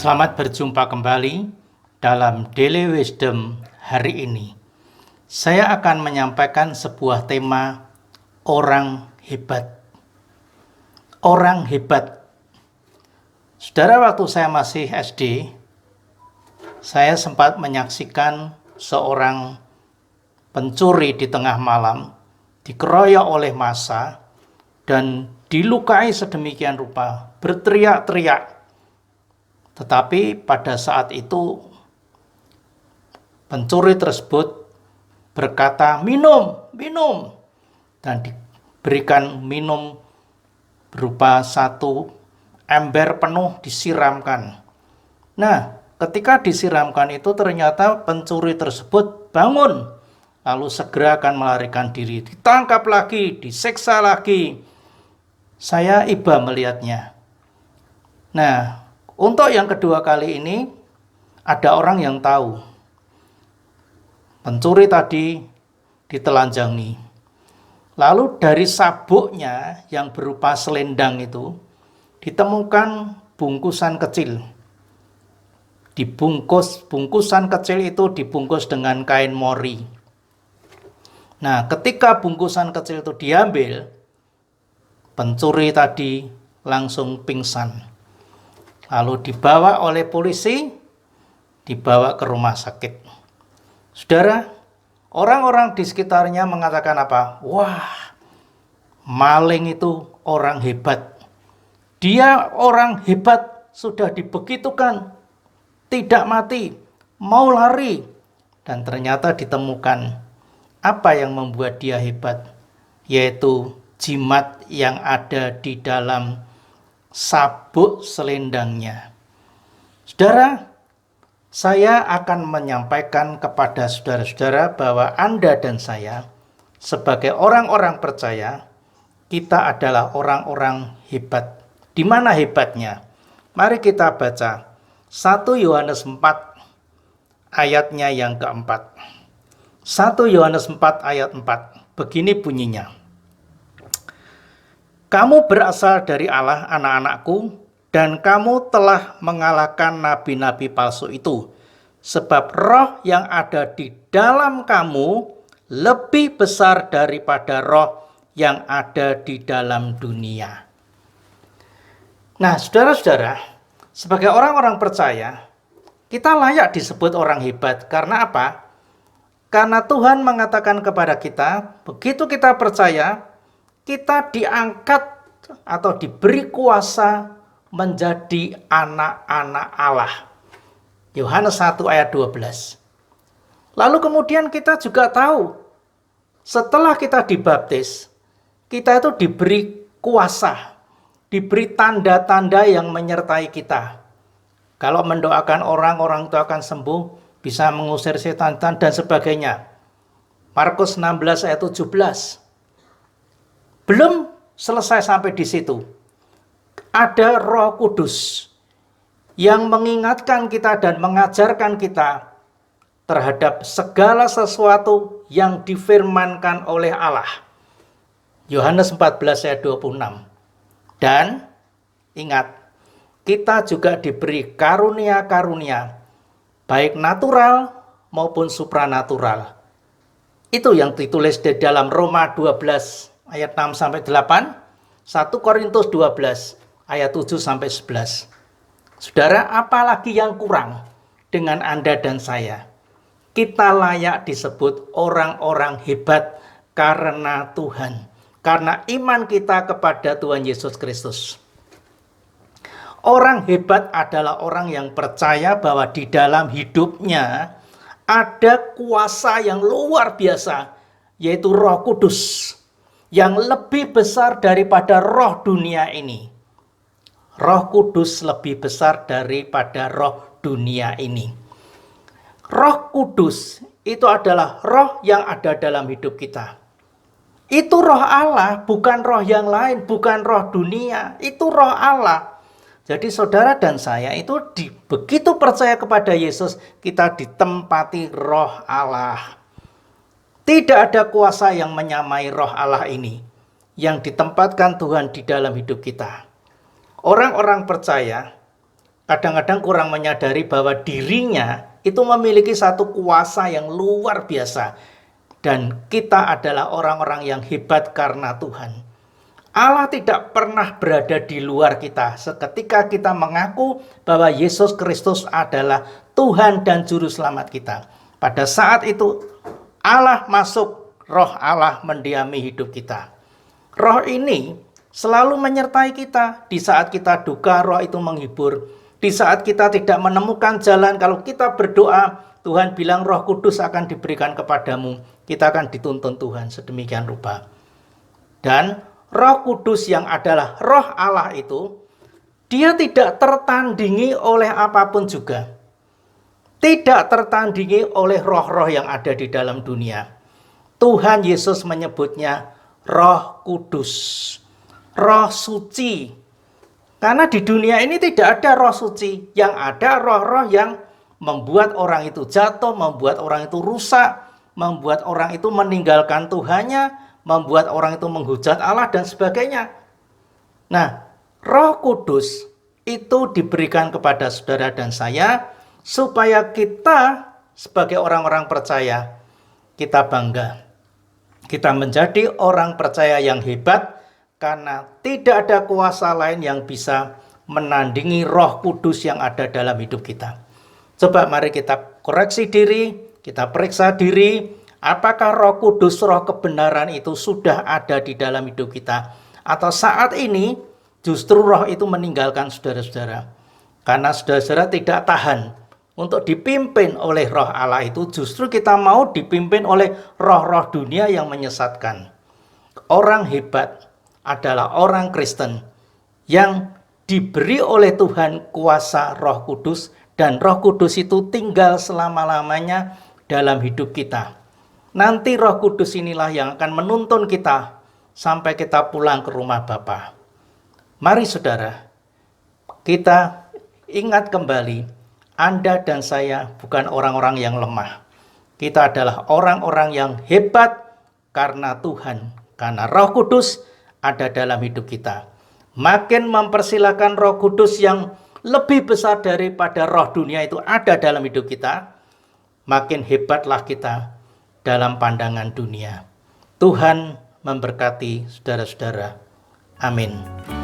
Selamat berjumpa kembali dalam Daily Wisdom hari ini. Saya akan menyampaikan sebuah tema orang hebat. Orang hebat. Saudara, waktu saya masih SD, saya sempat menyaksikan seorang pencuri di tengah malam dikeroyok oleh massa dan dilukai sedemikian rupa, berteriak-teriak. Tetapi pada saat itu pencuri tersebut berkata, minum, minum. Dan diberikan minum berupa satu ember penuh disiramkan. Nah, ketika disiramkan itu ternyata pencuri tersebut bangun. Lalu segera akan melarikan diri. Ditangkap lagi, disiksa lagi. Saya iba melihatnya. Nah, untuk yang kedua kali ini, ada orang yang tahu. Pencuri tadi ditelanjangi. Lalu dari sabuknya yang berupa selendang itu, ditemukan bungkusan kecil. Bungkusan kecil itu dibungkus dengan kain mori. Nah, ketika bungkusan kecil itu diambil, pencuri tadi langsung pingsan. Lalu dibawa oleh polisi, dibawa ke rumah sakit. Saudara, orang-orang di sekitarnya mengatakan apa? Wah, maling itu orang hebat. Dia orang hebat, sudah dibegitukan, tidak mati, mau lari. Dan ternyata ditemukan apa yang membuat dia hebat, yaitu jimat yang ada di dalam sabuk selendangnya. Saudara, saya akan menyampaikan kepada saudara-saudara bahwa Anda dan saya sebagai orang-orang percaya, kita adalah orang-orang hebat. Di mana hebatnya? Mari kita baca 1 Yohanes 4 ayatnya yang keempat. 1 Yohanes 4 ayat 4. Begini bunyinya. Kamu berasal dari Allah, anak-anakku, dan kamu telah mengalahkan nabi-nabi palsu itu. Sebab roh yang ada di dalam kamu lebih besar daripada roh yang ada di dalam dunia. Nah, saudara-saudara, sebagai orang-orang percaya, kita layak disebut orang hebat. Karena apa? Karena Tuhan mengatakan kepada kita, begitu kita percaya, kita diangkat atau diberi kuasa menjadi anak-anak Allah. Yohanes 1 ayat 12. Lalu kemudian kita juga tahu, setelah kita dibaptis, kita itu diberi kuasa, diberi tanda-tanda yang menyertai kita. Kalau mendoakan orang itu akan sembuh, bisa mengusir setan dan sebagainya. Markus 16 ayat 17. Belum selesai sampai di situ. Ada Roh Kudus yang mengingatkan kita dan mengajarkan kita terhadap segala sesuatu yang difirmankan oleh Allah. Yohanes 14 ayat 26. Dan ingat, kita juga diberi karunia-karunia, baik natural maupun supranatural. Itu yang ditulis di dalam Roma 12 ayat 6 sampai 8, 1 Korintus 12 ayat 7 sampai 11. Saudara, apalagi yang kurang dengan Anda dan saya? Kita layak disebut orang-orang hebat karena Tuhan, karena iman kita kepada Tuhan Yesus Kristus. Orang hebat adalah orang yang percaya bahwa di dalam hidupnya ada kuasa yang luar biasa, yaitu Roh Kudus, yang lebih besar daripada roh dunia ini. Roh Kudus lebih besar daripada roh dunia ini. Roh Kudus itu adalah roh yang ada dalam hidup kita. Itu roh Allah, bukan roh yang lain, bukan roh dunia. Itu roh Allah. Jadi saudara dan saya itu begitu percaya kepada Yesus, kita ditempati roh Allah. Tidak ada kuasa yang menyamai roh Allah ini yang ditempatkan Tuhan di dalam hidup kita. Orang-orang percaya kadang-kadang kurang menyadari bahwa dirinya itu memiliki satu kuasa yang luar biasa. Dan kita adalah orang-orang yang hebat karena Tuhan. Allah tidak pernah berada di luar kita. Seketika kita mengaku bahwa Yesus Kristus adalah Tuhan dan Juru Selamat kita. Pada saat itu Allah masuk, roh Allah mendiami hidup kita. Roh ini selalu menyertai kita. Di saat kita duka, roh itu menghibur. Di saat kita tidak menemukan jalan, kalau kita berdoa, Tuhan bilang Roh Kudus akan diberikan kepadamu. Kita akan dituntun Tuhan sedemikian rupa. Dan Roh Kudus yang adalah roh Allah itu, dia tidak tertandingi oleh apapun juga. Tidak tertandingi oleh roh-roh yang ada di dalam dunia. Tuhan Yesus menyebutnya Roh Kudus, Roh Suci. Karena di dunia ini tidak ada roh suci, yang ada roh-roh yang membuat orang itu jatuh, membuat orang itu rusak, membuat orang itu meninggalkan Tuhannya, membuat orang itu menghujat Allah dan sebagainya. Nah, Roh Kudus itu diberikan kepada saudara dan saya supaya kita sebagai orang-orang percaya, kita bangga. Kita menjadi orang percaya yang hebat karena tidak ada kuasa lain yang bisa menandingi Roh Kudus yang ada dalam hidup kita. Coba mari kita koreksi diri, kita periksa diri, apakah Roh Kudus, roh kebenaran itu sudah ada di dalam hidup kita. Atau saat ini justru roh itu meninggalkan saudara-saudara. Karena saudara-saudara tidak tahan untuk dipimpin oleh roh Allah itu, justru kita mau dipimpin oleh roh-roh dunia yang menyesatkan. Orang hebat adalah orang Kristen yang diberi oleh Tuhan kuasa Roh Kudus, dan Roh Kudus itu tinggal selama-lamanya dalam hidup kita. Nanti Roh Kudus inilah yang akan menuntun kita sampai kita pulang ke rumah Bapa. Mari saudara, kita ingat kembali, Anda dan saya bukan orang-orang yang lemah. Kita adalah orang-orang yang hebat karena Tuhan, karena Roh Kudus ada dalam hidup kita. Makin mempersilahkan Roh Kudus yang lebih besar daripada roh dunia itu ada dalam hidup kita, makin hebatlah kita dalam pandangan dunia. Tuhan memberkati saudara-saudara. Amin.